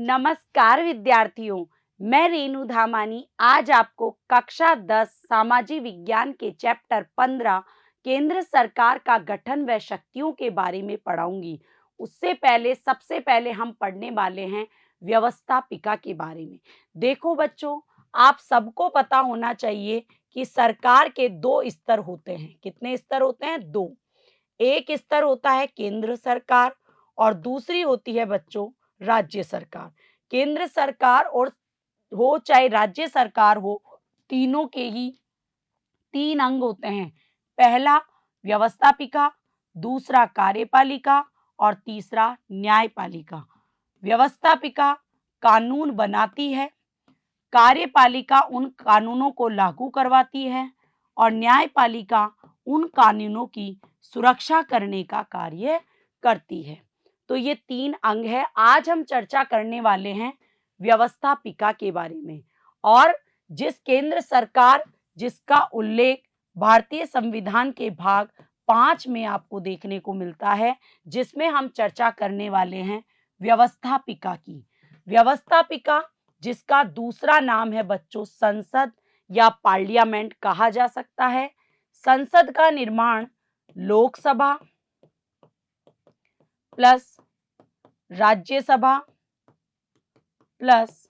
नमस्कार विद्यार्थियों, मैं रेणु धामानी आज आपको कक्षा 10 सामाजिक विज्ञान के चैप्टर 15 केंद्र सरकार का गठन व शक्तियों के बारे में पढ़ाऊंगी। उससे पहले सबसे पहले हम पढ़ने वाले हैं व्यवस्थापिका के बारे में। देखो बच्चों, आप सबको पता होना चाहिए कि सरकार के दो स्तर होते हैं। कितने स्तर होते हैं? दो। एक स्तर होता है केंद्र सरकार और दूसरी होती है बच्चों राज्य सरकार। केंद्र सरकार और हो चाहे राज्य सरकार हो, तीनों के ही तीन अंग होते हैं। पहला व्यवस्थापिका, दूसरा कार्यपालिका और तीसरा न्यायपालिका। व्यवस्थापिका कानून बनाती है, कार्यपालिका उन कानूनों को लागू करवाती है और न्यायपालिका उन कानूनों की सुरक्षा करने का कार्य करती है। तो ये तीन अंग है। आज हम चर्चा करने वाले हैं व्यवस्थापिका के बारे में। और जिस केंद्र सरकार जिसका उल्लेख भारतीय संविधान के भाग 5 में आपको देखने को मिलता है, जिसमें हम चर्चा करने वाले हैं व्यवस्थापिका की। व्यवस्थापिका जिसका दूसरा नाम है बच्चों संसद या पार्लियामेंट कहा जा सकता है। संसद का निर्माण लोकसभा प्लस राज्यसभा प्लस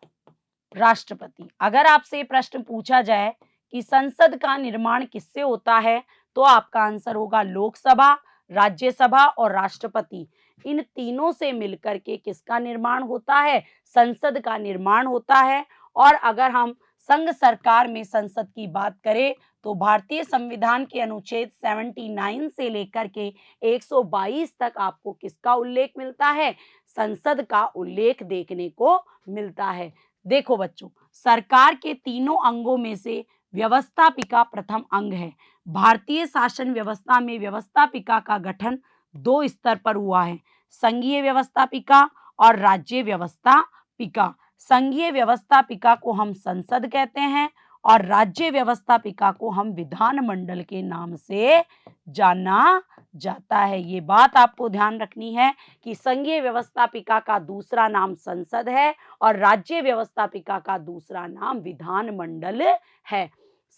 राष्ट्रपति। अगर आपसे प्रश्न पूछा जाए कि संसद का निर्माण किससे होता है, तो आपका आंसर होगा लोकसभा, राज्यसभा और राष्ट्रपति। इन तीनों से मिलकर के किसका निर्माण होता है? संसद का निर्माण होता है। और अगर हम संघ सरकार में संसद की बात करें तो भारतीय संविधान के अनुच्छेद 79 से लेकर के 122 तक आपको किसका उल्लेख मिलता है? संसद का उल्लेख देखने को मिलता है। देखो बच्चों, सरकार के तीनों अंगों में से व्यवस्थापिका प्रथम अंग है। भारतीय शासन व्यवस्था में व्यवस्थापिका का गठन दो स्तर पर हुआ है, संघीय व्यवस्थापिका और राज्य व्यवस्थापिका। संघीय व्यवस्थापिका को हम संसद कहते हैं और राज्य व्यवस्थापिका को हम विधानमंडल के नाम से जाना जाता है। ये बात आपको ध्यान रखनी है कि संघीय व्यवस्थापिका का दूसरा नाम संसद है और राज्य व्यवस्थापिका का दूसरा नाम विधानमंडल है।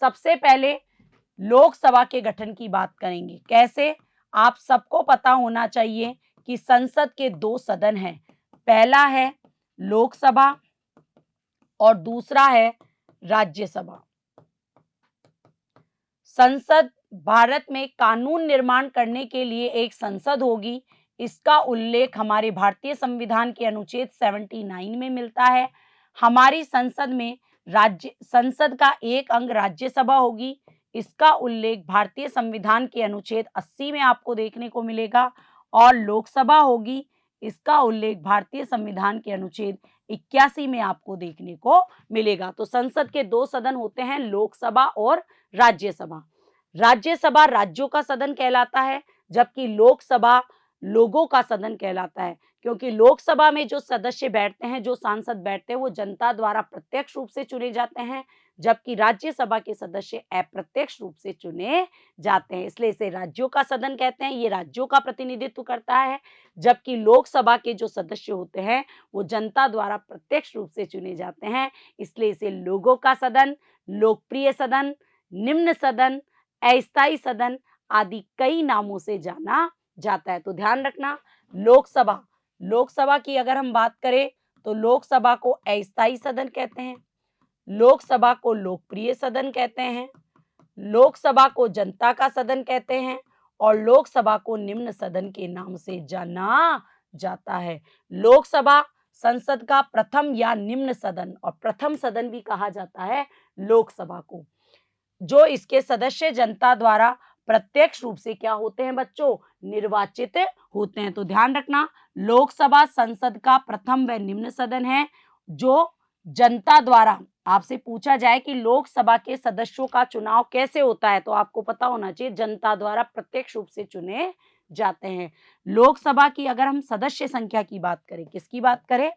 सबसे पहले लोकसभा के गठन की बात करेंगे। कैसे? आप सबको पता होना चाहिए कि संसद के दो सदन हैं। पहला है लोकसभा और दूसरा है राज्यसभा। संसद भारत में कानून निर्माण करने के लिए एक संसद होगी। इसका उल्लेख हमारे भारतीय संविधान के अनुच्छेद 79 में मिलता है। हमारी संसद में संसद का एक अंग राज्यसभा होगी। इसका उल्लेख भारतीय संविधान के अनुच्छेद 80 में आपको देखने को मिलेगा। और लोकसभा होगी, इसका उल्लेख भारतीय संविधान के अनुच्छेद 81 में आपको देखने को मिलेगा। तो संसद के दो सदन होते हैं, लोकसभा और राज्यसभा। राज्यसभा राज्यों का सदन कहलाता है, जबकि लोकसभा लोगों का सदन कहलाता है, क्योंकि लोकसभा में जो सदस्य बैठते हैं, जो सांसद बैठते हैं, वो जनता द्वारा प्रत्यक्ष रूप से चुने जाते हैं, जबकि राज्यसभा के सदस्य अप्रत्यक्ष रूप से चुने जाते हैं। इसलिए इसे राज्यों का सदन कहते हैं। ये राज्यों का प्रतिनिधित्व करता है, जबकि लोकसभा के जो सदस्य होते हैं वो जनता द्वारा प्रत्यक्ष रूप से चुने जाते हैं। इसलिए इसे लोगों का सदन, लोकप्रिय सदन, निम्न सदन, अस्थायी सदन आदि कई नामों से जाना जाता है। तो ध्यान रखना, लोकसभा की अगर हम बात करें तो लोकसभा को अस्थायी सदन कहते हैं, लोकसभा को लोकप्रिय सदन कहते हैं, लोकसभा को जनता का सदन कहते हैं और लोकसभा को निम्न सदन के नाम से जाना जाता है। लोकसभा संसद का प्रथम या निम्न सदन और प्रथम सदन भी कहा जाता है लोकसभा को, जो इसके सदस्य जनता द्वारा प्रत्यक्ष रूप से क्या होते हैं बच्चों? निर्वाचित होते हैं। तो ध्यान रखना, लोकसभा संसद का प्रथम व निम्न सदन है, जो जनता द्वारा, आपसे पूछा जाए कि लोकसभा के सदस्यों का चुनाव कैसे होता है, तो आपको पता होना चाहिए जनता द्वारा प्रत्यक्ष रूप से चुने जाते हैं। लोकसभा की अगर हम सदस्य संख्या की बात करें, किसकी बात करें?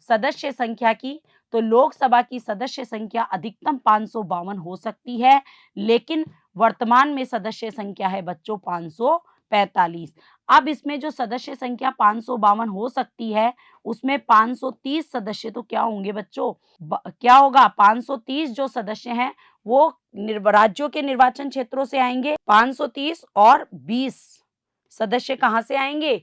सदस्य संख्या की, तो लोकसभा की सदस्य संख्या अधिकतम 552 हो सकती है, लेकिन वर्तमान में सदस्य संख्या है बच्चों 500 545। अब इसमें जो सदस्य संख्या 552 हो सकती है, उसमें 530 सदस्य तो क्या होंगे बच्चों, क्या होगा, 530 जो सदस्य हैं वो राज्यों के निर्वाचन क्षेत्रों से आएंगे, 530, और 20 सदस्य कहाँ से आएंगे,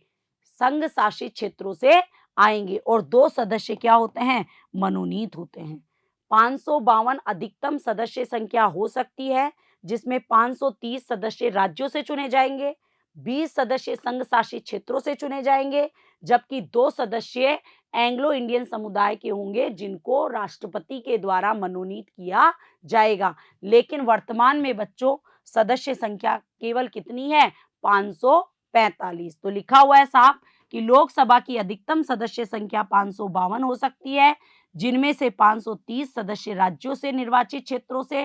संघ शासित क्षेत्रों से आएंगे, और 2 सदस्य क्या होते हैं, मनोनीत होते हैं। 552 अधिकतम सदस्य संख्या हो सकती है, जिसमें 530 सदस्य राज्यों से चुने जाएंगे, 20 सदस्य संघ शासित क्षेत्रों से चुने जाएंगे, जबकि 2 सदस्य एंग्लो इंडियन समुदाय के होंगे, जिनको राष्ट्रपति के द्वारा मनोनीत किया जाएगा। लेकिन वर्तमान में बच्चों सदस्य संख्या केवल कितनी है, 545। तो लिखा हुआ है साफ कि लोकसभा की अधिकतम सदस्य संख्या 552 हो सकती है, जिनमें से 530 सदस्य राज्यों से निर्वाचित क्षेत्रों से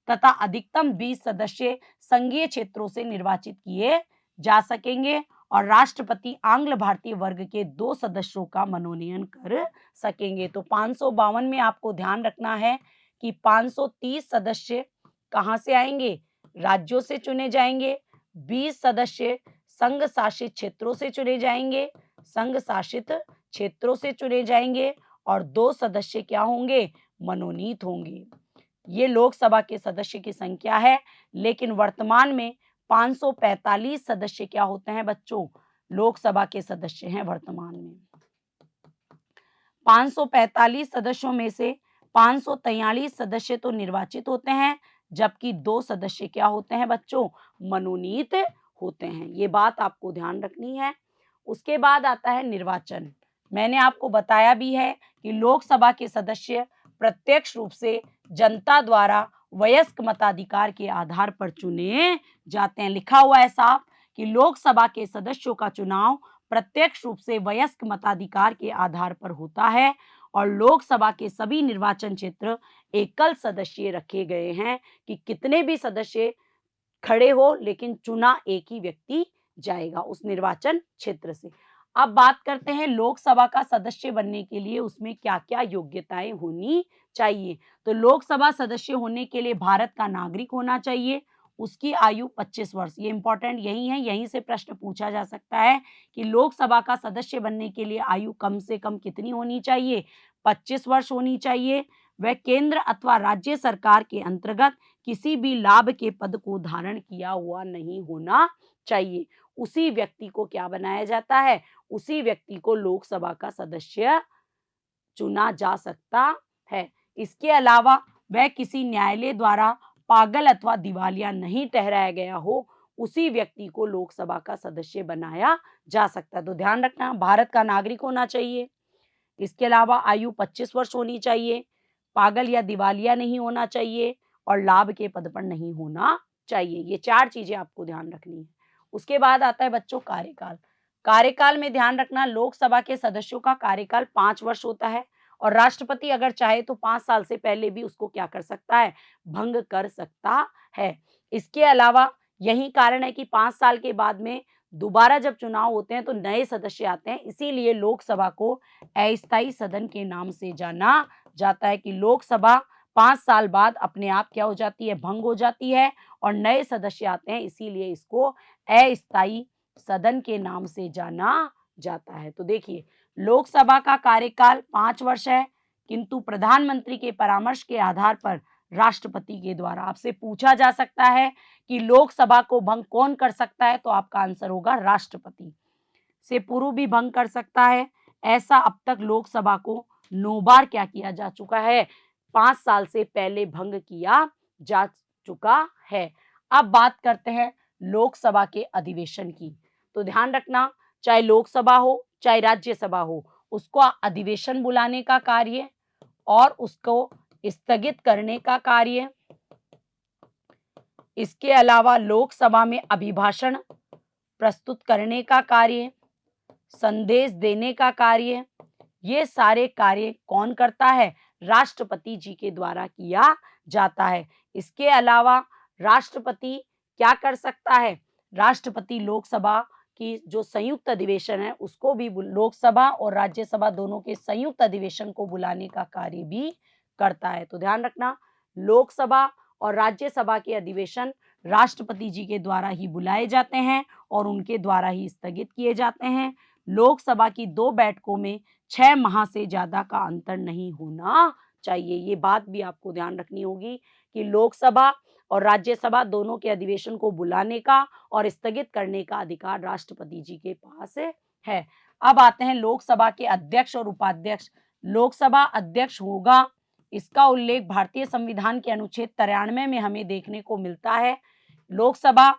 तथा अधिकतम 20 सदस्य संघीय क्षेत्रों से निर्वाचित किए जा सकेंगे, और राष्ट्रपति आंग्ल भारतीय वर्ग के 2 सदस्यों का मनोनयन कर सकेंगे। तो 552 में आपको ध्यान रखना है कि 530 सदस्य कहाँ से आएंगे, राज्यों से चुने जाएंगे, 20 सदस्य संघ शासित क्षेत्रों से चुने जाएंगे, संघ शासित क्षेत्रों से चुने जाएंगे, और 2 सदस्य क्या होंगे, मनोनीत होंगे। ये लोकसभा के सदस्य की संख्या है, लेकिन वर्तमान में 545 सदस्य क्या होते हैं बच्चों, लोकसभा के सदस्य हैं वर्तमान में। 545 सदस्यों में से 543 सदस्य तो निर्वाचित होते हैं, जबकि 2 सदस्य क्या होते हैं बच्चों, मनोनीत होते हैं। ये बात आपको ध्यान रखनी है। उसके बाद आता है निर्वाचन। मैंने आपको बताया भी है कि लोकसभा के सदस्य प्रत्यक्ष रूप से जनता द्वारा वयस्क मताधिकार के आधार पर चुने जाते हैं। लिखा हुआ है साफ कि लोकसभा के सदस्यों का चुनाव प्रत्यक्ष रूप से वयस्क मताधिकार के आधार पर होता है, और लोकसभा के सभी निर्वाचन क्षेत्र एकल सदस्यीय रखे गए हैं कि कितने भी सदस्य खड़े हो, लेकिन चुना एक ही व्यक्ति जाएगा उस निर्वाचन क्षेत्र से। अब बात करते हैं लोकसभा का सदस्य बनने के लिए उसमें क्या क्या योग्यताएं होनी चाहिए। तो लोकसभा सदस्य होने के लिए भारत का नागरिक होना चाहिए, उसकी आयु 25 वर्ष। ये इंपॉर्टेंट यही है, यहीं से प्रश्न पूछा जा सकता है कि लोकसभा का सदस्य बनने के लिए आयु कम से कम कितनी होनी चाहिए, 25 वर्ष होनी चाहिए। वह केंद्र अथवा राज्य सरकार के अंतर्गत किसी भी लाभ के पद को धारण किया हुआ नहीं होना चाहिए। उसी व्यक्ति को क्या बनाया जाता है, उसी व्यक्ति को लोकसभा का सदस्य चुना जा सकता है। इसके अलावा वह किसी न्यायालय द्वारा पागल अथवा दिवालिया नहीं ठहराया गया हो, उसी व्यक्ति को लोकसभा का सदस्य बनाया जा सकता है। तो ध्यान रखना, भारत का नागरिक होना चाहिए, इसके अलावा आयु 25 वर्ष होनी चाहिए, पागल या दिवालिया नहीं होना चाहिए, और लाभ के पद पर नहीं होना चाहिए। ये 4 चीजें आपको ध्यान रखनी है। उसके बाद आता है बच्चों कार्यकाल। कार्यकाल में ध्यान रखना, लोकसभा के सदस्यों का कार्यकाल 5 वर्ष होता है, और राष्ट्रपति अगर चाहे तो 5 साल से पहले भी उसको क्या कर सकता है, भंग कर सकता है। इसके अलावा यही कारण है कि 5 साल के बाद में दोबारा जब चुनाव होते हैं तो नए सदस्य आते हैं, इसीलिए लोकसभा को अस्थायी सदन के नाम से जाना जाता है कि लोकसभा 5 साल बाद अपने आप क्या हो जाती है, भंग हो जाती है, और नए सदस्य आते हैं, इसीलिए इसको अस्थायी सदन के नाम से जाना जाता है। तो देखिए, लोकसभा का कार्यकाल 5 वर्ष है, किंतु प्रधानमंत्री के परामर्श के आधार पर राष्ट्रपति के द्वारा आपसे पूछा जा सकता है कि लोकसभा को भंग कौन कर सकता है, तो आपका आंसर होगा राष्ट्रपति। से पूर्व भी भंग कर सकता है। ऐसा अब तक लोकसभा को 9 बार क्या किया जा चुका है, 5 साल से पहले भंग किया जा चुका है। अब बात करते हैं लोकसभा के अधिवेशन की। तो ध्यान रखना, चाहे लोकसभा हो चाहे राज्यसभा हो, उसको अधिवेशन बुलाने का कार्य और उसको स्थगित करने का कार्य, इसके अलावा लोकसभा में अभिभाषण प्रस्तुत करने का कार्य, संदेश देने का कार्य, ये सारे कार्य कौन करता है, राष्ट्रपति जी के द्वारा किया जाता है। इसके अलावा राष्ट्रपति क्या कर सकता है, राष्ट्रपति लोकसभा की जो संयुक्त अधिवेशन है उसको भी, लोकसभा और राज्यसभा दोनों के संयुक्त अधिवेशन को बुलाने का कार्य भी करता है। तो ध्यान रखना, लोकसभा और राज्यसभा के अधिवेशन राष्ट्रपति जी के द्वारा ही बुलाए जाते हैं और उनके द्वारा ही स्थगित किए जाते हैं। लोकसभा की 2 बैठकों में 6 माह से ज़्यादा का अंतर नहीं होना चाहिए। ये बात भी आपको ध्यान रखनी होगी कि लोकसभा और राज्यसभा दोनों के अधिवेशन को बुलाने का और स्थगित करने का अधिकार राष्ट्रपति जी के पास है। अब आते हैं लोकसभा के अध्यक्ष और उपाध्यक्ष। लोकसभा अध्यक्ष होगा, इसका उल्लेख भारतीय संविधान के अनुच्छेद 93 में हमें देखने को मिलता है। लोकसभा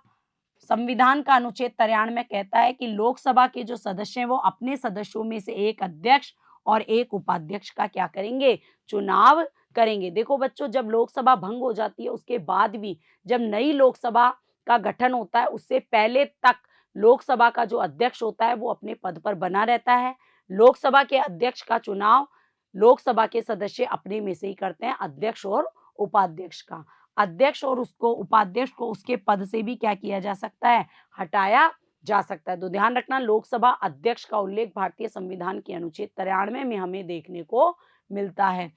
संविधान का अनुच्छेद 93 कहता है कि लोकसभा के जो सदस्य हैं वो अपने सदस्यों में से एक अध्यक्ष और एक उपाध्यक्ष का क्या करेंगे, चुनाव करेंगे। देखो बच्चों, जब लोकसभा भंग हो जाती है उसके बाद भी जब नई लोकसभा का गठन होता है उससे पहले तक लोकसभा का जो अध्यक्ष होता है वो अपने पद पर बना रहता है। लोकसभा के अध्यक्ष का चुनाव लोकसभा के सदस्य अपने में से ही करते हैं, अध्यक्ष और उपाध्यक्ष का। अध्यक्ष और उसको उपाध्यक्ष को उसके पद से भी क्या किया जा सकता है, हटाया जा सकता है। तो ध्यान रखना, लोकसभा अध्यक्ष का उल्लेख भारतीय संविधान के अनुच्छेद 93 में हमें देखने को मिलता है।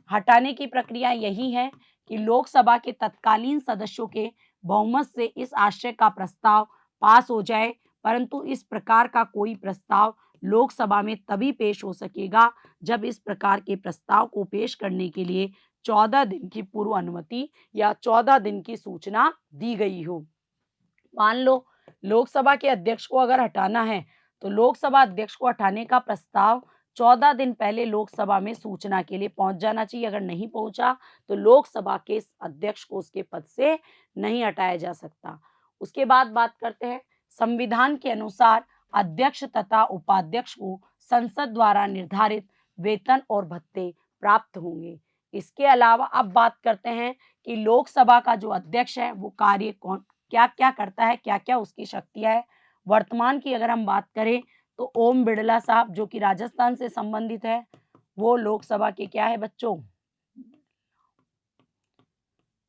हटाने की प्रक्रिया यही है कि लोकसभा के तत्कालीन सदस्यों के बहुमत से इस आशय का प्रस्ताव पास हो जाए, परंतु इस प्रकार का कोई प्रस्ताव लोकसभा में तभी पेश हो सकेगा जब इस प्रकार के प्रस्ताव को पेश करने के लिए 14 दिन की पूर्व अनुमति या 14 दिन की सूचना दी गई हो। मान लो लोकसभा के अध्यक्ष को अगर हटाना है तो लोकसभा अध्यक्ष को हटाने का प्रस्ताव 14 दिन पहले लोकसभा में सूचना के लिए पहुंच जाना चाहिए। अगर नहीं पहुंचा तो लोकसभा के अध्यक्ष को उसके पद से नहीं हटाया जा सकता। उसके बाद बात करते हैं, संविधान के अनुसार अध्यक्ष तथा उपाध्यक्ष को संसद द्वारा निर्धारित वेतन और भत्ते प्राप्त होंगे। इसके अलावा अब बात करते हैं कि लोकसभा का जो अध्यक्ष है वो कार्य कौन क्या क्या करता है, क्या क्या उसकी शक्तियां है। वर्तमान की अगर हम बात करें तो ओम बिड़ला साहब जो कि राजस्थान से संबंधित है, वो लोकसभा के क्या है बच्चों,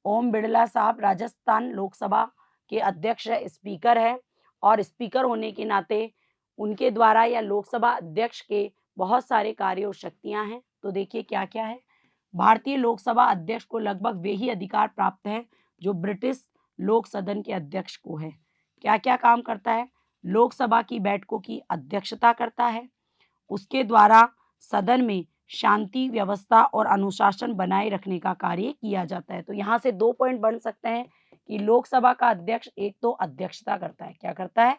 ओम बिड़ला साहब राजस्थान लोकसभा के अध्यक्ष है, स्पीकर है। और स्पीकर होने के नाते उनके द्वारा या लोकसभा अध्यक्ष के बहुत सारे कार्य और शक्तियां हैं। तो देखिए क्या क्या है। भारतीय लोकसभा अध्यक्ष को लगभग वे ही अधिकार प्राप्त है जो ब्रिटिश लोक सदन के अध्यक्ष को है। क्या क्या काम करता है, लोकसभा की बैठकों की अध्यक्षता करता है, उसके द्वारा सदन में शांति व्यवस्था और अनुशासन बनाए रखने का कार्य किया जाता है। तो यहाँ से 2 पॉइंट बन सकते हैं कि लोकसभा का अध्यक्ष एक तो अध्यक्षता करता है, क्या करता है,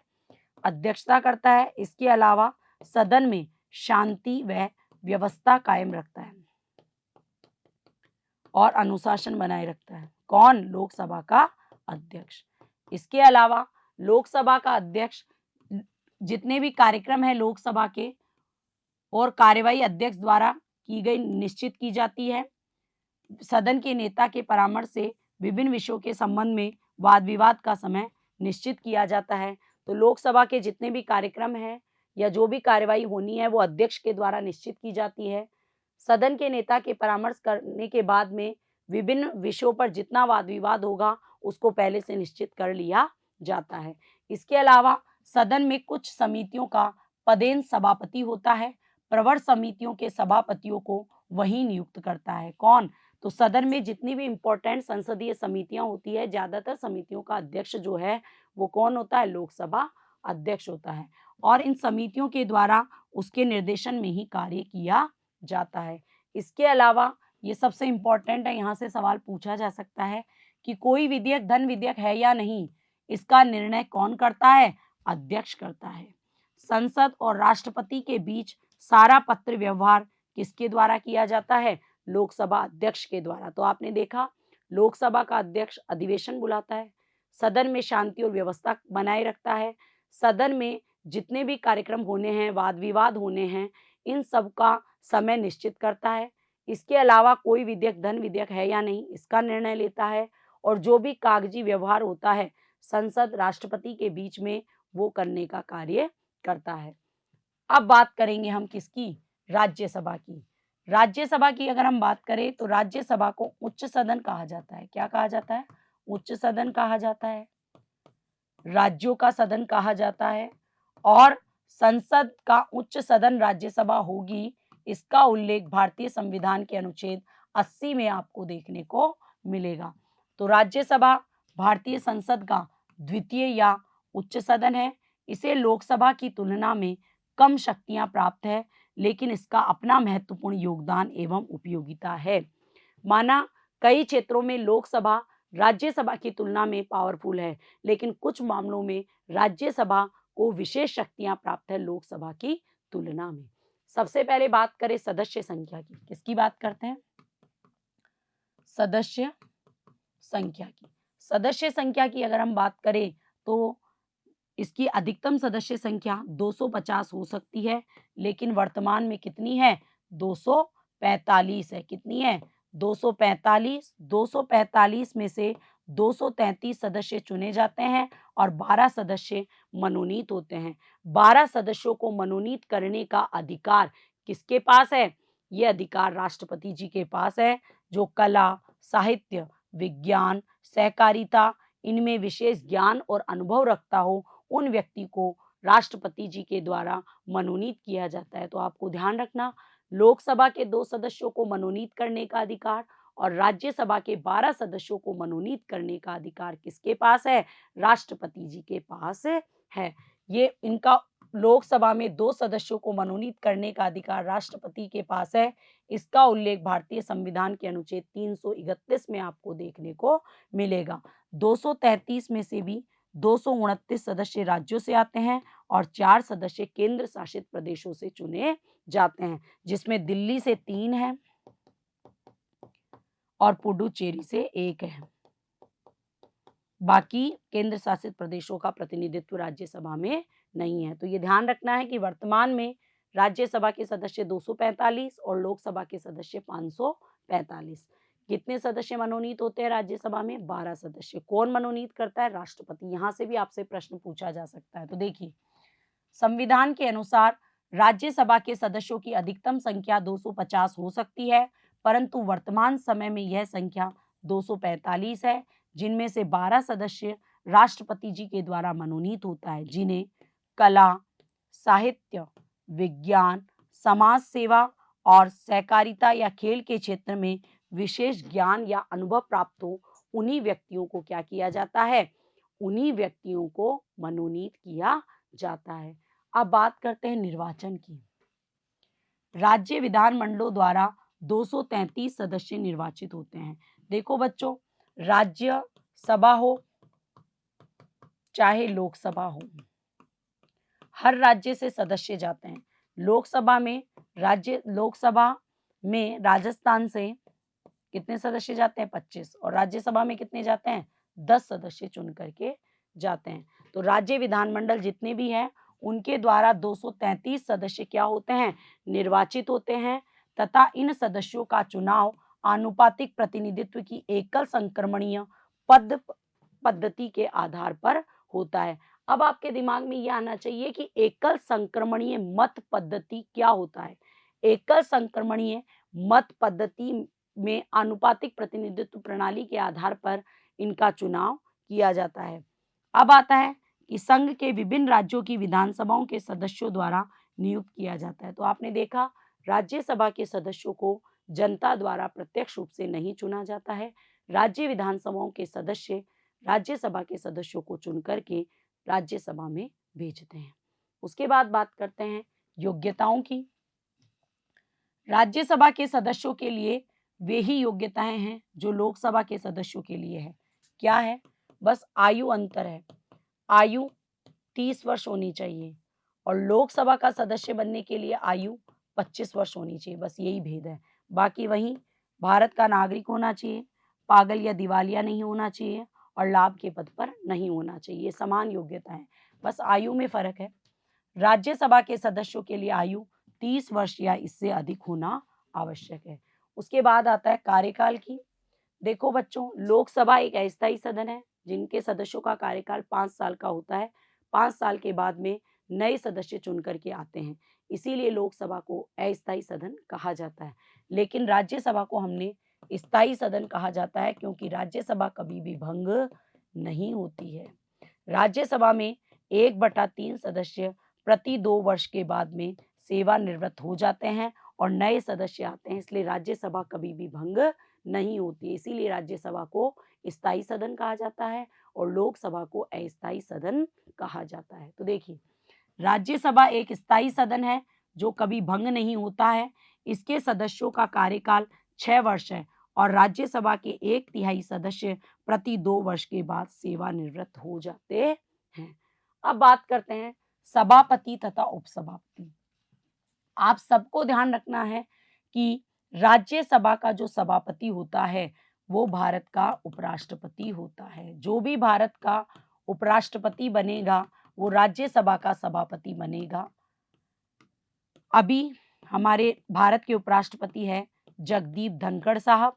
अध्यक्षता करता है। इसके अलावा सदन में शांति व व्यवस्था कायम रखता है और अनुशासन बनाए रखता है। कौन, लोकसभा का अध्यक्ष। इसके अलावा लोकसभा का अध्यक्ष जितने भी कार्यक्रम है लोकसभा के और कार्यवाही अध्यक्ष द्वारा की गई निश्चित की जाती है। सदन के नेता के परामर्श से विभिन्न विषयों के संबंध में वाद विवाद का समय निश्चित किया जाता है। तो लोकसभा के जितने भी कार्यक्रम हैं या जो भी कार्यवाही होनी है वो अध्यक्ष के द्वारा निश्चित की जाती है। सदन के नेता के परामर्श करने के बाद में विभिन्न विषयों पर जितना वाद विवाद होगा उसको पहले से निश्चित कर लिया जाता है। इसके अलावा सदन में कुछ समितियों का पदेन सभापति होता है। प्रवर समितियों के सभापतियों को वही नियुक्त करता है। कौन, तो सदन में जितनी भी इंपॉर्टेंट संसदीय समितियां होती है ज्यादातर समितियों का अध्यक्ष जो है वो कौन होता है, लोकसभा अध्यक्ष होता है। और इन समितियों के द्वारा उसके निर्देशन में ही कार्य किया जाता है। इसके अलावा ये सबसे इंपॉर्टेंट है, यहाँ से सवाल पूछा जा सकता है कि कोई विधेयक धन विधेयक है या नहीं, इसका निर्णय कौन करता है, अध्यक्ष करता है। संसद और राष्ट्रपति के बीच सारा पत्र व्यवहार किसके द्वारा किया जाता है, लोकसभा अध्यक्ष के द्वारा। तो आपने देखा लोकसभा का अध्यक्ष अधिवेशन बुलाता है, सदन में शांति और व्यवस्था बनाए रखता है, सदन में जितने भी कार्यक्रम होने हैं वाद विवाद होने हैं इन सब का समय निश्चित करता है। इसके अलावा कोई विधेयक धन विधेयक है या नहीं इसका निर्णय लेता है और जो भी कागजी व्यवहार होता है संसद राष्ट्रपति के बीच में वो करने का कार्य करता है। अब बात करेंगे हम किसकी, राज्यसभा की। राज्यसभा की अगर हम बात करें तो राज्यसभा को उच्च सदन कहा जाता है। क्या कहा जाता है, उच्च सदन कहा जाता है, राज्यों का सदन कहा जाता है। और संसद का उच्च सदन राज्यसभा होगी, इसका उल्लेख भारतीय संविधान के अनुच्छेद 80 में आपको देखने को मिलेगा। तो राज्यसभा भारतीय संसद का द्वितीय या उच्च सदन है। इसे लोकसभा की तुलना में कम शक्तियां प्राप्त है, लेकिन इसका अपना महत्वपूर्ण योगदान एवं उपयोगिता है। माना कई क्षेत्रों में लोकसभा राज्यसभा की तुलना में पावरफुल है, लेकिन कुछ मामलों में राज्यसभा को विशेष शक्तियां प्राप्त है लोकसभा की तुलना में। सबसे पहले बात करें सदस्य संख्या की। किसकी बात करते हैं? सदस्य संख्या की। सदस्य संख्या की अगर हम बात करें तो इसकी अधिकतम सदस्य संख्या 250 हो सकती है, लेकिन वर्तमान में कितनी है? 245 है। कितनी है? 245। 245 में से 233 सदस्य चुने जाते हैं और 12 सदस्य मनोनीत होते हैं। 12 सदस्यों को मनोनीत करने का अधिकार किसके पास है? ये अधिकार राष्ट्रपति जी के पास है, जो कला, साहित्य, विज्ञान, सहकारिता इनमें विशेष ज्ञान और अनुभव रखता हो, उन व्यक्ति को राष्ट्रपति जी के द्वारा मनोनीत किया जाता है। तो आपको ध्यान रखना, लोकसभा के 2 सदस्यों को मनोनीत करने का अधिकार और राज्यसभा के 12 सदस्यों को मनोनीत करने का अधिकार किसके पास है? राष्ट्रपति जी के पास है। ये इनका लोकसभा में 2 सदस्यों को मनोनीत करने का अधिकार राष्ट्रपति के पास है। इसका उल्लेख भारतीय संविधान के अनुच्छेद 331 में आपको देखने को मिलेगा। 233 में से भी 229 सदस्य राज्यों से आते हैं और 4 सदस्य केंद्र शासित प्रदेशों से चुने जाते हैं, जिसमें दिल्ली से 3 है और पुडुचेरी से 1 है। बाकी केंद्र शासित प्रदेशों का प्रतिनिधित्व राज्यसभा में नहीं है। तो ये ध्यान रखना है कि वर्तमान में राज्यसभा के सदस्य 245 और लोकसभा के सदस्य 545। कितने सदस्य मनोनीत होते हैं राज्यसभा में? 12 सदस्य। कौन मनोनीत करता है? राष्ट्रपति। यहां से भी आपसे प्रश्न पूछा जा सकता है। तो देखिए, संविधान के अनुसार राज्यसभा के सदस्यों की अधिकतम संख्या 250 हो सकती है, परंतु वर्तमान समय में यह संख्या 245 है, जिनमें से 12 सदस्य राष्ट्रपति जी के द्वारा मनोनीत होता है, जिन्हें कला, साहित्य, विज्ञान, समाज सेवा और सहकारिता या खेल के क्षेत्र में विशेष ज्ञान या अनुभव प्राप्त हो, उन्हीं व्यक्तियों को क्या किया जाता है? उन्हीं व्यक्तियों को मनोनीत किया जाता है। अब बात करते हैं निर्वाचन की। राज्य विधानमंडलों द्वारा 233 सदस्य निर्वाचित होते हैं। देखो बच्चों, राज्य सभा हो चाहे लोकसभा हो, हर राज्य से सदस्य जाते हैं। लोकसभा में राजस्थान से कितने सदस्य जाते हैं? 25। और राज्यसभा में कितने जाते हैं? 10 सदस्य चुन करके जाते हैं। तो राज्य विधानमंडल जितने भी हैं, उनके द्वारा 233 सदस्य क्या होते हैं? निर्वाचित होते हैं, तथा इन सदस्यों का चुनाव आनुपातिक प्रतिनिधित्व की एकल संक्रमणीय पद पद्धति के आधार पर होता है। अब आपके दिमाग में यह आना चाहिए कि एकल संक्रमणीय मत पद्धति क्या होता है। एकल संक्रमणीय मत पद्धति में आनुपातिक प्रतिनिधित्व प्रणाली के आधार पर इनका चुनाव किया जाता है। अब आता है कि संघ के विभिन्न राज्यों की विधानसभाओं के सदस्यों द्वारा नियुक्त किया जाता है। तो आपने देखा, राज्यसभा के सदस्यों को जनता द्वारा प्रत्यक्ष रूप से नहीं चुना जाता है। राज्य विधानसभाओं के सदस्य राज्यसभा के सदस्यों को चुन करके राज्यसभा में भेजते हैं। उसके बाद बात करते हैं योग्यताओं की। राज्यसभा के सदस्यों के लिए वे ही योग्यताएं हैं जो लोकसभा के सदस्यों के लिए है। क्या है? बस आयु अंतर है। आयु 30 वर्ष होनी चाहिए और लोकसभा का सदस्य बनने के लिए आयु 25 वर्ष होनी चाहिए। बस यही भेद है। बाकी वहीं भारत का नागरिक होना चाहिए, पागल या दिवालिया नहीं होना चाहिए और लाभ के पद पर नहीं होना चाहिए। ये समान योग्यता है, बस आयु में फर्क है। राज्यसभा के सदस्यों के लिए आयु 30 वर्ष या इससे अधिक होना आवश्यक है। उसके बाद आता है कार्यकाल की। देखो बच्चों, लोकसभा एक अस्थायी सदन है जिनके सदस्यों का कार्यकाल 5 साल का होता है। 5 साल के बाद में नए सदस्य चुन करके आते हैं, इसीलिए लोकसभा को अस्थायी सदन कहा जाता है। लेकिन राज्यसभा को हमने स्थायी सदन कहा जाता है, क्योंकि राज्यसभा कभी भी भंग नहीं होती है। राज्यसभा में 1/3 सदस्य प्रति 2 वर्ष के बाद में सेवानिवृत्त हो जाते हैं और नए सदस्य आते हैं, इसलिए राज्यसभा कभी भी भंग नहीं होती, इसीलिए राज्यसभा को स्थायी सदन कहा जाता है और लोकसभा को अस्थायी सदन कहा जाता है। तो देखिए, राज्यसभा एक स्थायी सदन है जो कभी भंग नहीं होता है। इसके सदस्यों का कार्यकाल 6 वर्ष है और राज्यसभा के 1/3 सदस्य प्रति 2 वर्ष के बाद सेवानिवृत्त हो जाते हैं। अब बात करते हैं सभापति तथा उपसभापति। आप सबको ध्यान रखना है कि राज्यसभा का जो सभापति होता है वो भारत का उपराष्ट्रपति होता है। जो भी भारत का उपराष्ट्रपति बनेगा वो राज्यसभा का सभापति बनेगा। अभी हमारे भारत के उपराष्ट्रपति है जगदीप धनखड़ साहब।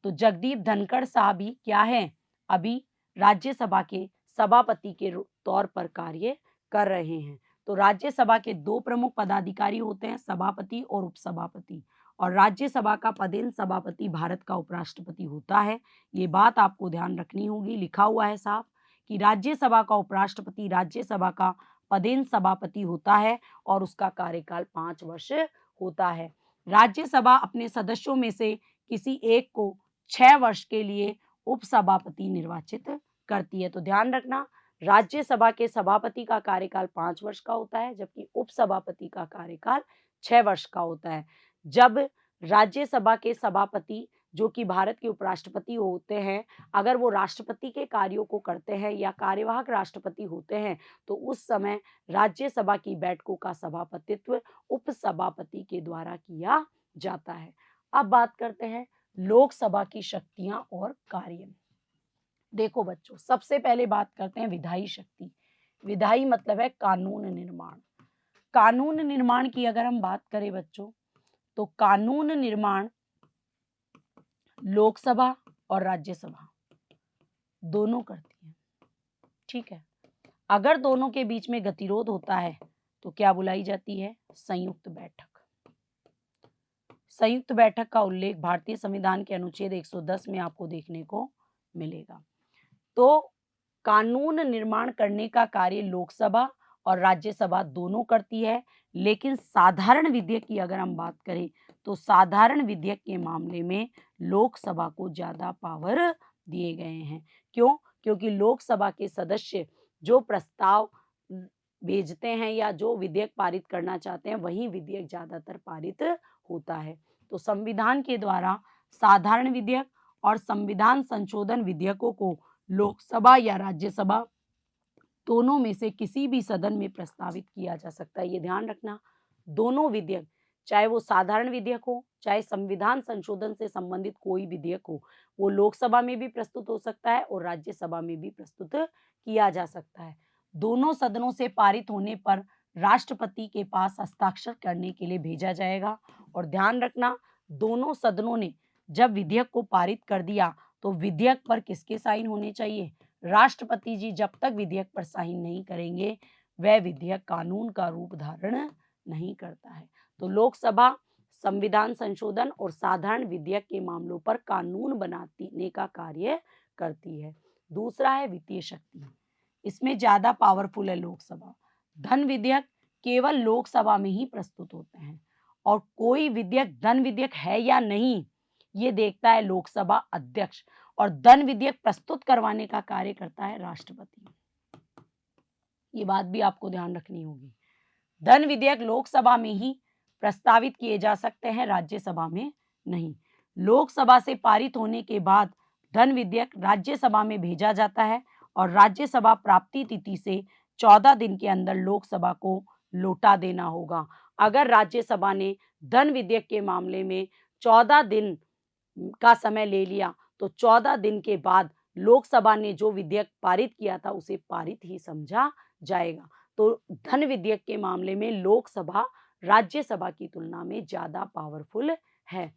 तो जगदीप धनखड़ साहब भी क्या है, अभी राज्यसभा के सभापति के तौर पर कार्य कर रहे हैं। तो राज्यसभा के 2 प्रमुख पदाधिकारी होते हैं, सभापति और उपसभापति, और राज्यसभा का पदेन सभापति भारत का उपराष्ट्रपति होता है। ये बात आपको ध्यान रखनी होगी, लिखा हुआ है साफ कि राज्यसभा का उपराष्ट्रपति राज्यसभा का पदेन सभापति होता है और उसका कार्यकाल 5 वर्ष होता है। राज्यसभा अपने सदस्यों में से किसी एक को 6 वर्ष के लिए उपसभापति निर्वाचित करती है। तो ध्यान रखना, राज्यसभा के सभापति का कार्यकाल 5 वर्ष का होता है जबकि उपसभापति का कार्यकाल 6 वर्ष का होता है। जब राज्यसभा के सभापति जो कि भारत के उपराष्ट्रपति होते हैं, अगर वो राष्ट्रपति के कार्यों को करते हैं या कार्यवाहक राष्ट्रपति होते हैं तो उस समय राज्यसभा की बैठकों का सभापतित्व उपसभापति के द्वारा किया जाता है। अब बात करते हैं लोकसभा की शक्तियां और कार्य। देखो बच्चों, सबसे पहले बात करते हैं विधायी शक्ति। विधायी मतलब है कानून निर्माण। कानून निर्माण की अगर हम बात करें बच्चों, तो कानून निर्माण लोकसभा और राज्यसभा दोनों करती है। ठीक है, अगर दोनों के बीच में गतिरोध होता है तो क्या बुलाई जाती है, संयुक्त बैठक। संयुक्त बैठक का उल्लेख भारतीय संविधान के अनुच्छेद 110 में आपको देखने को मिलेगा। तो कानून निर्माण करने का कार्य लोकसभा और राज्यसभा दोनों करती है, लेकिन साधारण विधेयक की अगर हम बात करें तो साधारण विधेयक के मामले में लोकसभा को ज्यादा पावर दिए गए हैं। क्यों? क्योंकि लोकसभा के सदस्य जो प्रस्ताव भेजते हैं या जो विधेयक पारित करना चाहते हैं वही विधेयक ज्यादातर पारित होता है। तो संविधान के द्वारा साधारण विधेयक और संविधान संशोधन विधेयकों को लोकसभा या राज्यसभा दोनों में से किसी भी सदन में प्रस्तावित किया जा सकता है। ये ध्यान रखना, दोनों विधेयक, चाहे वो साधारण विधेयक हो चाहे संविधान संशोधन से संबंधित कोई विधेयक हो, वो लोकसभा में भी प्रस्तुत हो सकता है और राज्यसभा में भी प्रस्तुत किया जा सकता है। दोनों सदनों से पारित होने पर राष्ट्रपति के पास हस्ताक्षर करने के लिए भेजा जाएगा। और ध्यान रखना, दोनों सदनों ने जब विधेयक को पारित कर दिया तो विधेयक पर किसके साइन होने चाहिए, राष्ट्रपति जी जब तक विधेयक पर साइन नहीं करेंगे वह विधेयक कानून का रूप धारण नहीं करता है। तो लोकसभा संविधान संशोधन और साधारण विधेयक के मामलों पर कानून बनाने का कार्य करती है। दूसरा है वित्तीय शक्ति, इसमें ज्यादा पावरफुल है लोकसभा। धन विधेयक केवल लोकसभा में ही प्रस्तुत होते हैं और कोई विधेयक धन विधेयक है या नहीं ये देखता है लोकसभा अध्यक्ष, और धन विधेयक प्रस्तुत करवाने का कार्य करता है राष्ट्रपति। ये बात भी आपको ध्यान रखनी होगी। धन विधेयक लोकसभा में ही प्रस्तावित किए जा सकते हैं, राज्यसभा में नहीं। लोकसभा से पारित होने के बाद धन विधेयक राज्यसभा में भेजा जाता है और राज्यसभा प्राप्ति तिथि से 14 दिन के अंदर लोकसभा को लौटा देना होगा। अगर राज्यसभा ने धन विधेयक के मामले में 14 दिन का समय ले लिया तो 14 दिन के बाद लोकसभा ने जो विधेयक पारित किया था उसे पारित ही समझा जाएगा। तो धन विधेयक के मामले में लोकसभा राज्यसभा की तुलना में ज्यादा पावरफुल है।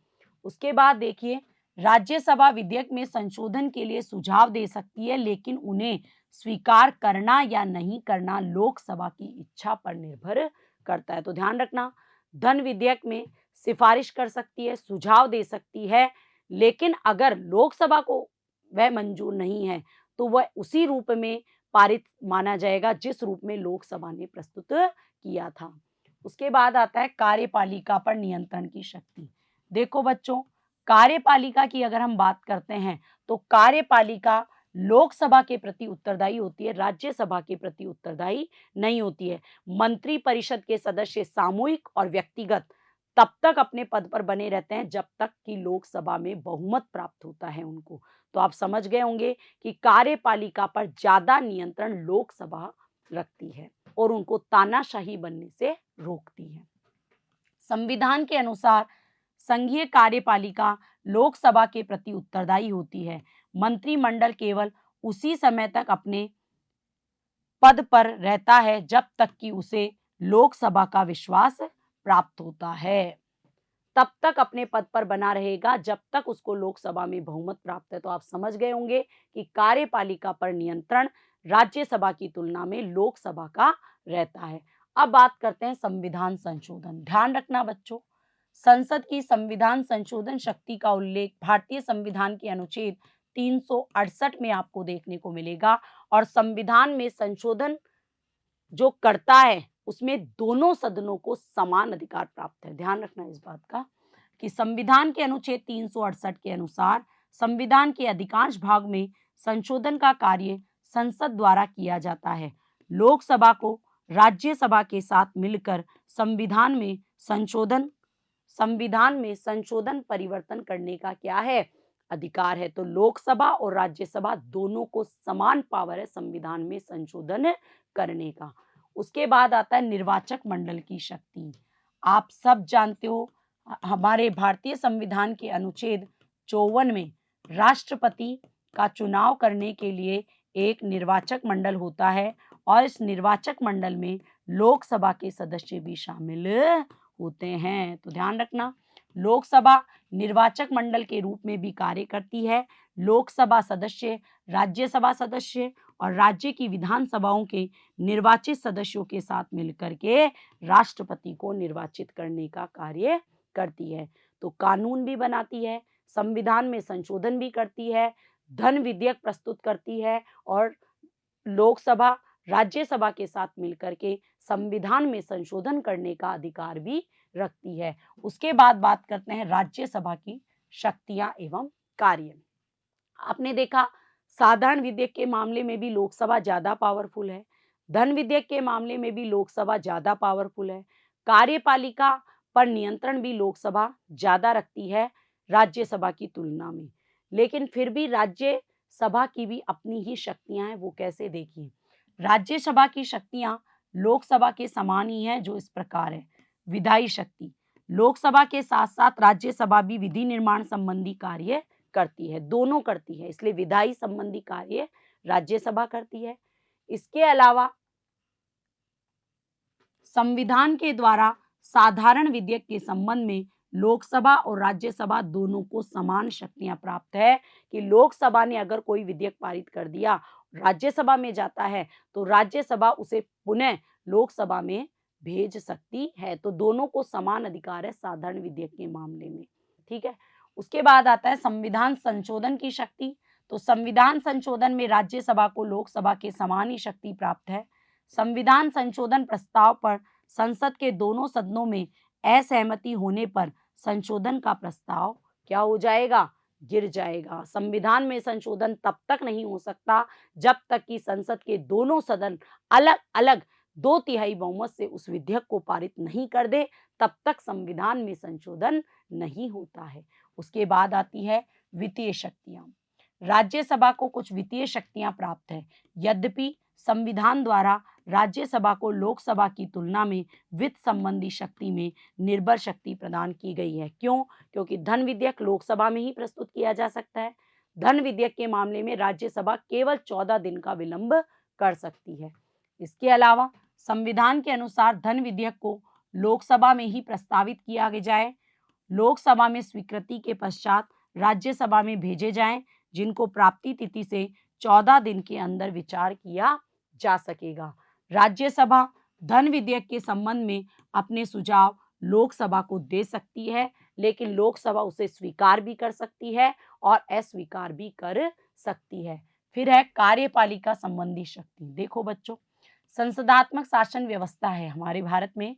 उसके बाद देखिए, राज्यसभा विधेयक में संशोधन के लिए सुझाव दे सकती है, लेकिन उन्हें स्वीकार करना या नहीं करना लोकसभा की इच्छा पर निर्भर करता है। तो ध्यान रखना, धन विधेयक में सिफारिश कर सकती है, सुझाव दे सकती है, लेकिन अगर लोकसभा को वह मंजूर नहीं है तो वह उसी रूप में पारित माना जाएगा जिस रूप में लोकसभा ने प्रस्तुत किया था। उसके बाद आता है कार्यपालिका पर नियंत्रण की शक्ति। देखो बच्चों, कार्यपालिका की अगर हम बात करते हैं तो कार्यपालिका लोकसभा के प्रति उत्तरदायी होती है, राज्यसभा के प्रति उत्तरदायी नहीं होती है। मंत्री परिषद के सदस्य सामूहिक और व्यक्तिगत तब तक अपने पद पर बने रहते हैं जब तक कि लोकसभा में बहुमत प्राप्त होता है उनको। तो आप समझ गए होंगे कि कार्यपालिका पर ज्यादा नियंत्रण लोकसभा रखती है और उनको तानाशाही बनने से रोकती है। संविधान के अनुसार संघीय कार्यपालिका लोकसभा के प्रति उत्तरदायी होती है। मंत्रिमंडल केवल उसी समय तक अपने पद पर रहता है जब तक कि उसे लोकसभा का विश्वास प्राप्त होता है। तब तक अपने पद पर बना रहेगा जब तक उसको लोकसभा में बहुमत प्राप्त है। तो आप समझ गए होंगे कि कार्यपालिका पर नियंत्रण राज्यसभा की तुलना में लोकसभा का रहता है। अब बात करते हैं संविधान संशोधन। ध्यान रखना बच्चों, संसद की संविधान संशोधन शक्ति का उल्लेख भारतीय संविधान के अनुच्छेद 368 में आपको देखने को मिलेगा और संविधान में संशोधन जो करता है उसमें दोनों सदनों को समान अधिकार प्राप्त है। ध्यान रखना इस बात का कि संविधान के अनुच्छेद 368 के अनुसार संविधान के अधिकांश भाग में संशोधन का कार्य संसद द्वारा किया जाता है। लोकसभा को राज्यसभा के साथ मिलकर संविधान में संशोधन परिवर्तन करने का क्या है? अधिकार है। तो लोकसभा और राज्यसभा दोनों को समान पावर है संविधान में संशोधन करने का। उसके बाद आता है निर्वाचक मंडल की शक्ति। आप सब जानते हो हमारे भारतीय संविधान के अनुच्छेद 54 में राष्ट्रपति का चुनाव करने के लिए एक निर्वाचक मंडल होता है और इस निर्वाचक मंडल में लोकसभा के सदस्य भी शामिल होते हैं। तो ध्यान रखना, लोकसभा निर्वाचक मंडल के रूप में भी कार्य करती है। लोकसभा सदस्य राज्यसभा सदस्य और राज्य की विधानसभाओं के निर्वाचित सदस्यों के साथ मिलकर के राष्ट्रपति को निर्वाचित करने का कार्य करती है। तो कानून भी बनाती है, संविधान में संशोधन भी करती है, धन विधेयक प्रस्तुत करती है और लोकसभा राज्यसभा के साथ मिलकर के संविधान में संशोधन करने का अधिकार भी रखती है। उसके बाद बात करते हैं राज्यसभा की शक्तियां एवं कार्य। आपने देखा साधारण विधेयक के मामले में भी लोकसभा ज्यादा पावरफुल है, धन विधेयक के मामले में भी लोकसभा ज्यादा पावरफुल है, कार्यपालिका पर नियंत्रण भी लोकसभा ज्यादा रखती है राज्यसभा की तुलना में। लेकिन फिर भी राज्यसभा की भी अपनी ही शक्तियां हैं। वो कैसे? देखिए, राज्यसभा की शक्तियां लोकसभा के समान ही है, जो इस प्रकार है। विधायी शक्ति, लोकसभा के साथ साथ राज्यसभा भी विधि निर्माण संबंधी कार्य करती है, दोनों करती है, इसलिए विधायी संबंधी कार्य राज्यसभा करती है। इसके अलावा संविधान के द्वारा साधारण विधेयक के संबंध में लोकसभा और राज्यसभा दोनों को समान शक्तियां प्राप्त है कि लोकसभा ने अगर कोई विधेयक पारित कर दिया, राज्यसभा में जाता है तो राज्यसभा उसे पुनः लोकसभा में भेज सकती है। तो दोनों को समान अधिकार है साधारण विधेयक के मामले में। ठीक है। उसके बाद आता है संविधान संशोधन की शक्ति। तो संविधान संशोधन में राज्यसभा को लोकसभा के समान ही शक्ति प्राप्त है। संविधान संशोधन प्रस्ताव पर संसद के दोनों सदनों में असहमति होने पर संशोधन का प्रस्ताव क्या हो जाएगा? गिर जाएगा। संविधान में संशोधन तब तक नहीं हो सकता जब तक कि संसद के दोनों सदन अलग अलग 2/3 बहुमत से उस विधेयक को पारित नहीं कर दे, तब तक संविधान में संशोधन नहीं होता है। उसके बाद आती है वित्तीय शक्तियां। राज्यसभा को कुछ वित्तीय शक्तियां प्राप्त है। यद्यपि संविधान द्वारा राज्यसभा को लोकसभा की तुलना में वित्त संबंधी शक्ति में निर्भर शक्ति प्रदान की गई है। क्यों? क्योंकि धन विधेयक लोकसभा में ही प्रस्तुत किया जा सकता है। धन विधेयक के मामले में राज्यसभा केवल 14 दिन का विलंब कर सकती है। इसके अलावा संविधान के अनुसार धन विधेयक को लोकसभा में ही प्रस्तावित किया जाए, लोकसभा में स्वीकृति के पश्चात राज्यसभा में भेजे जाएं, जिनको प्राप्ति तिथि से 14 दिन के अंदर विचार किया जा सकेगा। राज्यसभा धन विधेयक के संबंध में अपने सुझाव लोकसभा को दे सकती है, लेकिन लोकसभा उसे स्वीकार भी कर सकती है और अस्वीकार भी कर सकती है। फिर है कार्यपालिका संबंधी शक्ति। देखो बच्चों, संसदात्मक शासन व्यवस्था है हमारे भारत में।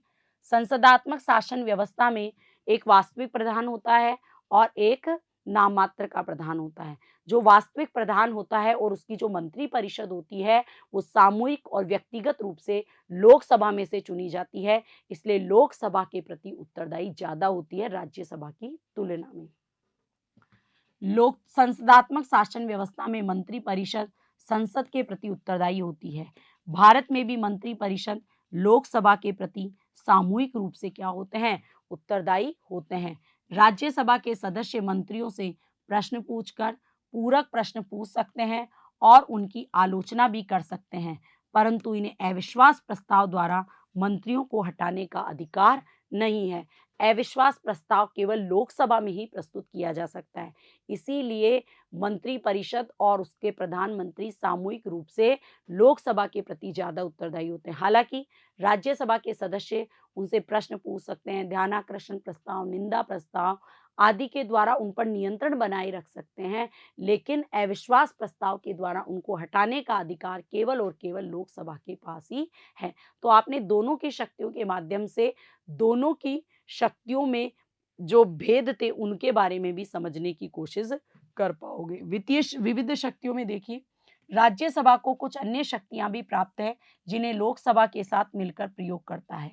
संसदात्मक शासन व्यवस्था में एक वास्तविक प्रधान होता है और एक नाममात्र का प्रधान होता है। जो वास्तविक प्रधान होता है और उसकी जो मंत्री परिषद होती है वो सामूहिक और व्यक्तिगत रूप से लोकसभा में से चुनी जाती है, इसलिए लोकसभा के प्रति उत्तरदायी ज्यादा होती है राज्यसभा की तुलना में। लोक संसदात्मक शासन व्यवस्था में मंत्री परिषद संसद के प्रति उत्तरदायी होती है। भारत में भी मंत्री परिषद लोकसभा के प्रति सामूहिक रूप से क्या होते हैं, उत्तरदायी होते हैं। राज्यसभा के सदस्य मंत्रियों से प्रश्न पूछकर पूरक प्रश्न पूछ सकते हैं और उनकी आलोचना भी कर सकते हैं, परंतु इन्हें अविश्वास प्रस्ताव द्वारा मंत्रियों को हटाने का अधिकार नहीं है। अविश्वास प्रस्ताव केवल लोकसभा में ही प्रस्तुत किया जा सकता है। इसीलिए मंत्री परिषद और उसके प्रधानमंत्री सामूहिक रूप से लोकसभा के प्रति ज्यादा उत्तरदायी होते हैं। हालांकि राज्यसभा के सदस्य उनसे प्रश्न पूछ सकते हैं, ध्यानाकर्षण प्रस्ताव, निंदा प्रस्ताव आदि के द्वारा उन पर नियंत्रण बनाए रख सकते हैं, लेकिन अविश्वास प्रस्ताव के द्वारा उनको हटाने का अधिकार केवल और केवल लोकसभा के पास ही है। तो आपने दोनों की शक्तियों के माध्यम से दोनों की शक्तियों में जो भेद थे उनके बारे में भी समझने की कोशिश कर पाओगे। वित्तीय विविध शक्तियों में देखिए, राज्यसभा को कुछ अन्य शक्तियां भी प्राप्त है जिन्हें लोकसभा के साथ मिलकर प्रयोग करता है।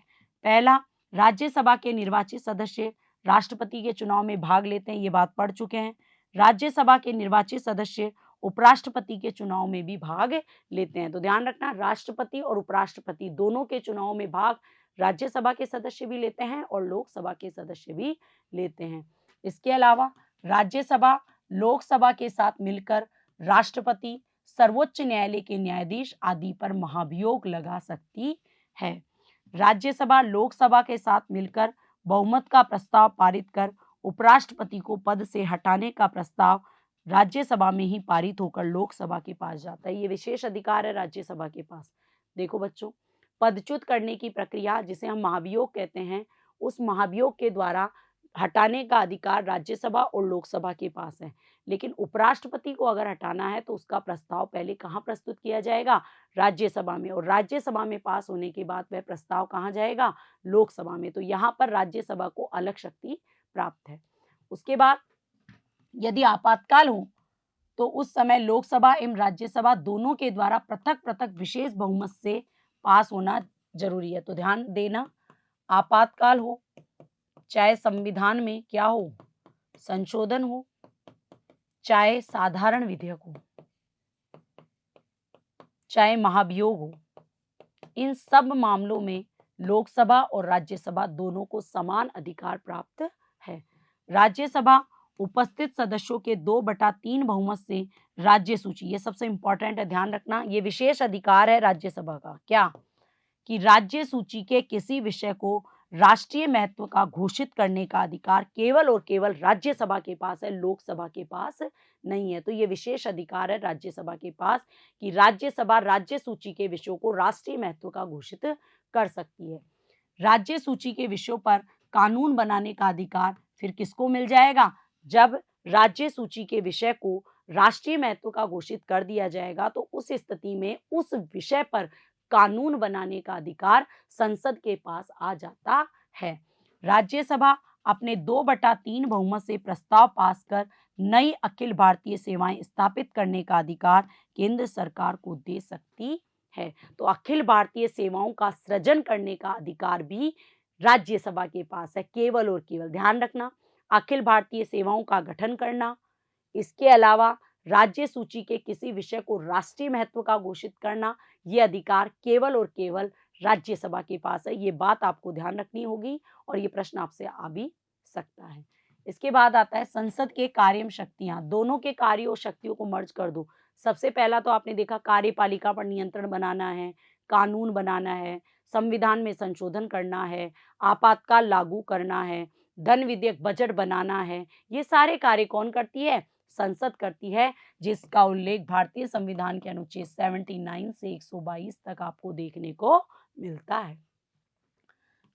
पहला, राज्यसभा के निर्वाचित सदस्य राष्ट्रपति के चुनाव में भाग लेते हैं, ये बात पढ़ चुके हैं। राज्यसभा के निर्वाचित सदस्य उपराष्ट्रपति के चुनाव में भी भाग लेते हैं। तो ध्यान रखना, राष्ट्रपति और उपराष्ट्रपति दोनों के चुनाव में भाग राज्यसभा के सदस्य भी लेते हैं और लोकसभा के सदस्य भी लेते हैं। इसके अलावा राज्यसभा लोकसभा के साथ मिलकर राष्ट्रपति, सर्वोच्च न्यायालय के न्यायाधीश आदि पर महाभियोग लगा सकती है। राज्यसभा लोकसभा के साथ मिलकर बहुमत का प्रस्ताव पारित कर उपराष्ट्रपति को पद से हटाने का प्रस्ताव राज्यसभा में ही पारित होकर लोकसभा के पास जाता है। ये विशेष अधिकार है राज्यसभा के पास। देखो बच्चों, पदच्युत करने की प्रक्रिया जिसे हम महाभियोग कहते हैं, उस महाभियोग के द्वारा हटाने का अधिकार राज्यसभा और लोकसभा के पास है, लेकिन उपराष्ट्रपति को अगर हटाना है तो उसका प्रस्ताव पहले कहाँ प्रस्तुत किया जाएगा, राज्यसभा में, और राज्यसभा में पास होने के बाद वह प्रस्ताव कहाँ जाएगा, लोकसभा में। तो यहाँ पर राज्यसभा को अलग शक्ति प्राप्त है। उसके बाद यदि आपातकाल हो तो उस समय लोकसभा एवं राज्यसभा दोनों के द्वारा पृथक पृथक विशेष बहुमत से पास होना जरूरी है। तो ध्यान देना, आपातकाल हो, चाहे संविधान में क्या हो, संशोधन हो, चाहे साधारण विधेयक हो, चाहे महाभियोग हो, इन सब मामलों में लोकसभा और राज्यसभा दोनों को समान अधिकार प्राप्त है। राज्यसभा उपस्थित सदस्यों के 2/3 बहुमत से राज्य सूची, ये सबसे इंपॉर्टेंट है, ध्यान रखना, ये विशेष अधिकार है राज्यसभा का, क्या कि राज्य सूची के किसी विषय को राष्ट्रीय महत्व का घोषित करने का अधिकार केवल और केवल राज्यसभा के पास है, लोकसभा के पास नहीं है। तो ये विशेष अधिकार है राज्यसभा के पास कि राज्यसभा राज्य सूची के विषयों को राष्ट्रीय महत्व का घोषित कर सकती है। राज्य सूची के विषयों पर कानून बनाने का अधिकार फिर किसको मिल जाएगा, जब राज्य सूची के विषय को राष्ट्रीय महत्व का घोषित कर दिया जाएगा तो उस स्थिति में उस विषय पर कानून बनाने का अधिकार संसद के पास आ जाता है। राज्यसभा अपने 2/3 बहुमत से प्रस्ताव पास कर नई अखिल भारतीय सेवाएं स्थापित करने का अधिकार केंद्र सरकार को दे सकती है। तो अखिल भारतीय सेवाओं का सृजन करने का अधिकार भी राज्यसभा के पास है, केवल और केवल, ध्यान रखना, अखिल भारतीय सेवाओं का गठन करना, इसके अलावा राज्य सूची के किसी विषय को राष्ट्रीय महत्व का घोषित करना, ये अधिकार केवल और केवल राज्यसभा के पास है। ये बात आपको ध्यान रखनी होगी और ये प्रश्न आपसे आ भी सकता है। इसके बाद आता है संसद के कार्य एवं शक्तियां, दोनों के कार्यों और शक्तियों को मर्ज कर दो। सबसे पहला तो आपने देखा कार्यपालिका पर नियंत्रण बनाना है, कानून बनाना है, संविधान में संशोधन करना है, आपातकाल लागू करना है, धन विधेयक, बजट बनाना है, ये सारे कार्य कौन करती है, संसद करती है, जिसका उल्लेख भारतीय संविधान के अनुच्छेद 79 से 122 तक आपको देखने को मिलता है।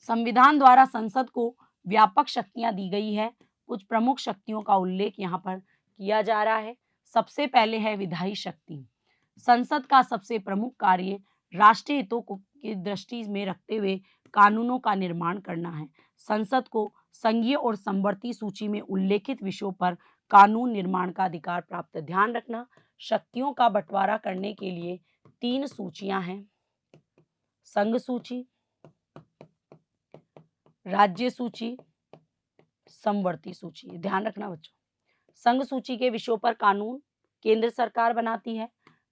संविधान द्वारा संसद को व्यापक शक्तियां दी गई है। कुछ प्रमुख शक्तियों का उल्लेख यहाँ पर किया जा रहा है। सबसे पहले है विधायी शक्ति। संसद का सबसे प्रमुख कार्य राष्ट्रीय हितों की दृष्टि में रखते हुए कानूनों का निर्माण करना है। संसद को संघीय और समवर्ती सूची में उल्लेखित विषयों पर कानून निर्माण का अधिकार प्राप्त है। ध्यान रखना, शक्तियों का बंटवारा करने के लिए 3 सूचियां हैं, संघ सूची, राज्य सूची, समवर्ती सूची। ध्यान रखना बच्चों, संघ सूची के विषयों पर कानून केंद्र सरकार बनाती है,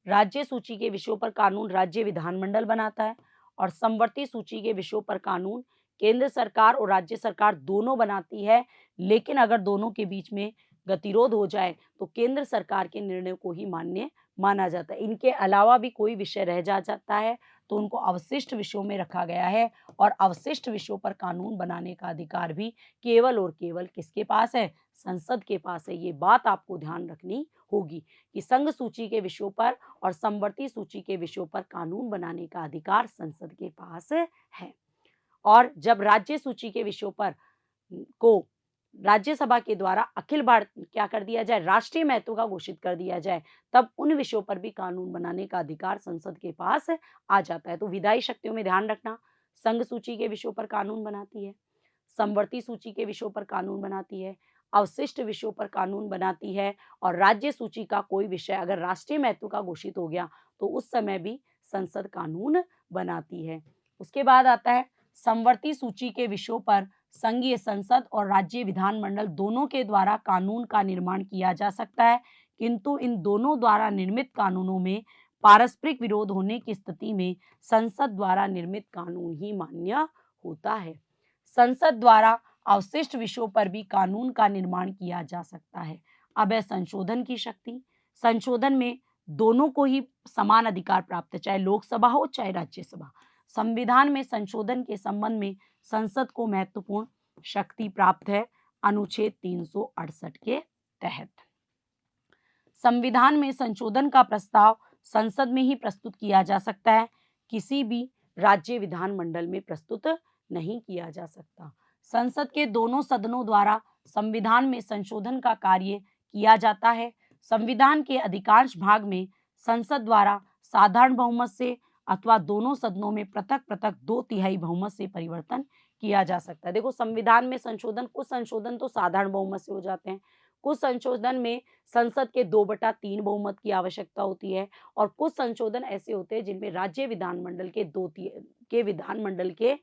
राज्य सूची के विषयों पर कानून राज्य विधानमंडल बनाता है और समवर्ती सूची के विषयों पर कानून केंद्र सरकार और राज्य सरकार दोनों बनाती है। लेकिन अगर दोनों के बीच में गतिरोध हो जाए तो केंद्र सरकार के निर्णय को ही मान्य माना जाता है। इनके अलावा भी कोई विषय रह जाता है तो उनको अवशिष्ट विषयों में रखा गया है और अवशिष्ट विषयों पर कानून बनाने का अधिकार भी केवल और केवल किसके पास है? संसद के पास है। ये बात आपको ध्यान रखनी होगी कि संघ सूची के विषयों पर और समवर्ती सूची के विषयों पर कानून बनाने का अधिकार संसद के पास है। और जब राज्य सूची के विषयों पर को राज्यसभा के द्वारा अखिल भारत क्या कर दिया जाए, राष्ट्रीय महत्व का घोषित कर दिया जाए, तब उन विषयों पर भी कानून बनाने का अधिकार संसद के पास आ जाता है। तो विधायी शक्तियों में ध्यान रखना, संघ सूची के विषयों पर कानून बनाती है, समवर्ती सूची के विषयों पर कानून बनाती है, अवशिष्ट विषयों पर कानून बनाती है और राज्य सूची का कोई विषय अगर राष्ट्रीय महत्व का घोषित हो गया तो उस समय भी संसद कानून बनाती है। उसके बाद आता है समवर्ती सूची के विषयों पर संघीय संसद और राज्य विधानमंडल दोनों के द्वारा कानून का निर्माण किया जा सकता है, किंतु इन दोनों द्वारा निर्मित कानूनों में पारस्परिक विरोध होने की स्थिति में संसद द्वारा निर्मित कानून ही मान्य होता है। संसद द्वारा अवशिष्ट विषयों पर भी कानून का निर्माण किया जा सकता है। अब है संशोधन की शक्ति। संशोधन में दोनों को ही समान अधिकार प्राप्त है, चाहे लोकसभा हो चाहे राज्यसभा। संविधान में संशोधन के संबंध में संसद को महत्वपूर्ण शक्ति प्राप्त है अनुच्छेद 368 के तहत। संविधान में संशोधन का प्रस्ताव संसद में ही प्रस्तुत किया जा सकता है, किसी भी राज्य विधानमंडल में प्रस्तुत नहीं किया जा सकता। संसद के दोनों सदनों द्वारा संविधान में संशोधन का कार्य किया जाता है। संविधान के अधिकांश भाग में संसद द्वारा साधारण बहुमत से अथवा दोनों सदनों में पृथक पृथक 2/3 बहुमत से परिवर्तन किया जा सकता है। देखो, संविधान में संशोधन, कुछ संशोधन तो साधारण बहुमत से हो जाते हैं, कुछ संशोधन में संसद के 2/3 बहुमत की आवश्यकता होती है और कुछ संशोधन ऐसे होते हैं जिनमें राज्य विधानमंडल के विधानमंडल के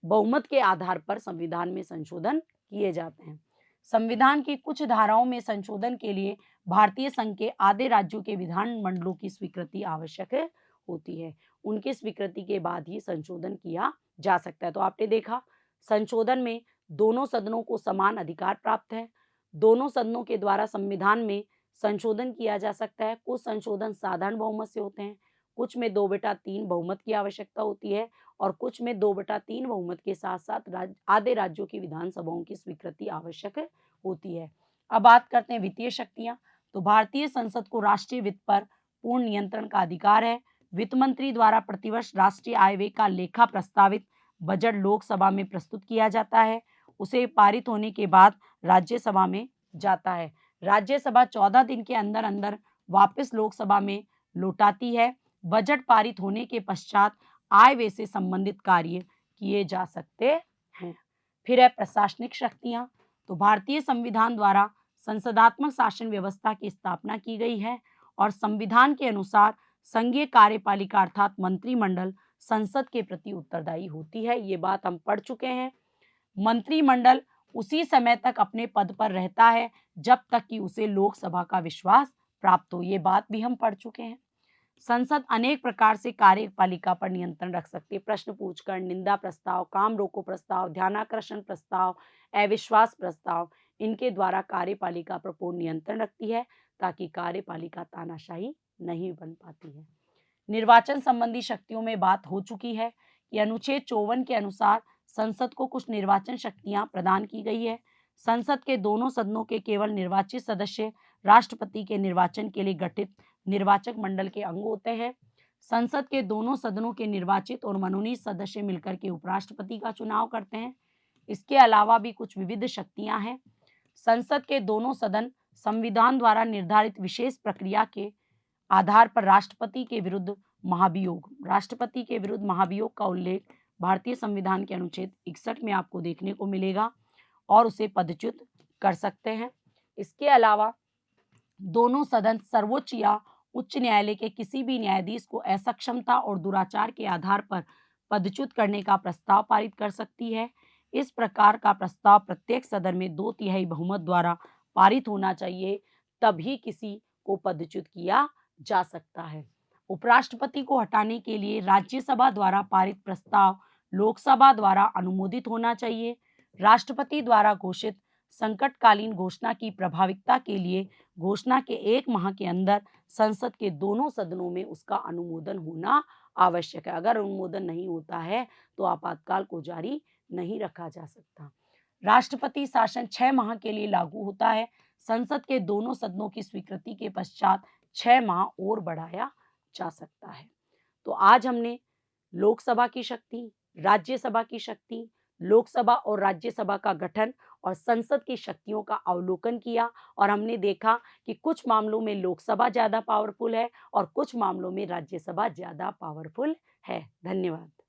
बहुमत के आधार पर संविधान में संशोधन किए जाते हैं। संविधान की कुछ धाराओं में संशोधन के लिए भारतीय संघ के आधे राज्यों के विधानमंडलों की स्वीकृति आवश्यक होती है। उनकी स्वीकृति के बाद ही संशोधन किया जा सकता है। तो आपने देखा, संशोधन में दोनों सदनों को समान अधिकार प्राप्त है। दोनों सदनों के द्वारा संविधान में संशोधन किया जा सकता है। कुछ संशोधन साधारण बहुमत से होते हैं, कुछ में 2/3 बहुमत की आवश्यकता होती है और कुछ में 2/3 बहुमत के साथ साथ आधे राज्यों की विधानसभाओं की स्वीकृति आवश्यक होती है। अब बात करते हैं वित्तीय शक्तियां। तो भारतीय संसद को राष्ट्रीय वित्त पर पूर्ण नियंत्रण का अधिकार है। वित्त मंत्री द्वारा प्रतिवर्ष राष्ट्रीय आय व्यय का लेखा प्रस्तावित बजट लोकसभा में प्रस्तुत किया जाता है। उसे पारित होने के बाद राज्यसभा में जाता है। राज्यसभा 14 दिन के अंदर अंदर वापस लोकसभा में लौटाती है। बजट पारित होने के पश्चात आय व्यय से संबंधित कार्य किए जा सकते हैं। फिर है प्रशासनिक शक्तियां। तो भारतीय संविधान द्वारा संसदात्मक शासन व्यवस्था की स्थापना की गई है और संविधान के अनुसार संघीय कार्यपालिका अर्थात मंत्रिमंडल संसद के प्रति उत्तरदायी होती है। ये बात हम पढ़ चुके हैं। मंत्रिमंडल उसी समय तक अपने पद पर रहता है जब तक कि उसे लोकसभा का विश्वास प्राप्त हो। ये बात भी हम पढ़ चुके हैं। संसद अनेक प्रकार से कार्यपालिका पर नियंत्रण रख सकती है। प्रश्न पूछकर, निंदा प्रस्ताव, काम रोको प्रस्ताव, ध्यानाकर्षण प्रस्ताव, अविश्वास प्रस्ताव, इनके द्वारा कार्यपालिका पर पूर्ण नियंत्रण रखती है ताकि कार्यपालिका तानाशाही नहीं बन पाती है। निर्वाचन संबंधी शक्तियों में बात हो चुकी है कि अनुच्छेद 54 के अनुसार संसद को कुछ निर्वाचन शक्तियां प्रदान की गई है। संसद के दोनों सदनों के केवल निर्वाचित सदस्य राष्ट्रपति के निर्वाचन के लिए गठित निर्वाचक मंडल के अंग होते हैं। संसद के दोनों सदनों के निर्वाचित और मनोनीत सदस्य मिलकर के उपराष्ट्रपति का चुनाव करते हैं। इसके अलावा भी कुछ विविध शक्तियां हैं। संसद के दोनों सदन संविधान द्वारा निर्धारित विशेष प्रक्रिया के आधार पर राष्ट्रपति के विरुद्ध महाभियोग का उल्लेख भारतीय संविधान के अनुच्छेद 61 में आपको देखने को मिलेगा और उसे पदच्युत कर सकते हैं। इसके अलावा दोनों सदन सर्वोच्च या उच्च न्यायालय के किसी भी न्यायाधीश को असक्षमता और दुराचार के आधार पर पदच्युत करने का प्रस्ताव पारित कर सकती है। इस प्रकार का प्रस्ताव प्रत्येक सदन में 2/3 बहुमत द्वारा पारित होना चाहिए, तभी किसी को पदच्युत किया जा सकता है। उपराष्ट्रपति को हटाने के लिए राज्यसभा द्वारा पारित प्रस्ताव लोकसभा द्वारा अनुमोदित होना चाहिए। राष्ट्रपति द्वारा घोषित संकटकालीन घोषणा की प्रभाविकता के लिए घोषणा के 1 माह के अंदर संसद के दोनों सदनों में उसका अनुमोदन होना आवश्यक है। अगर अनुमोदन नहीं होता है तो आपातकाल को जारी नहीं रखा जा सकता। राष्ट्रपति शासन 6 माह के लिए लागू होता है। संसद के दोनों सदनों की स्वीकृति के पश्चात 6 माह और बढ़ाया जा सकता है। तो आज हमने लोकसभा की शक्ति, राज्यसभा की शक्ति, लोकसभा और राज्यसभा का गठन और संसद की शक्तियों का अवलोकन किया और हमने देखा कि कुछ मामलों में लोकसभा ज़्यादा पावरफुल है और कुछ मामलों में राज्यसभा ज़्यादा पावरफुल है। धन्यवाद।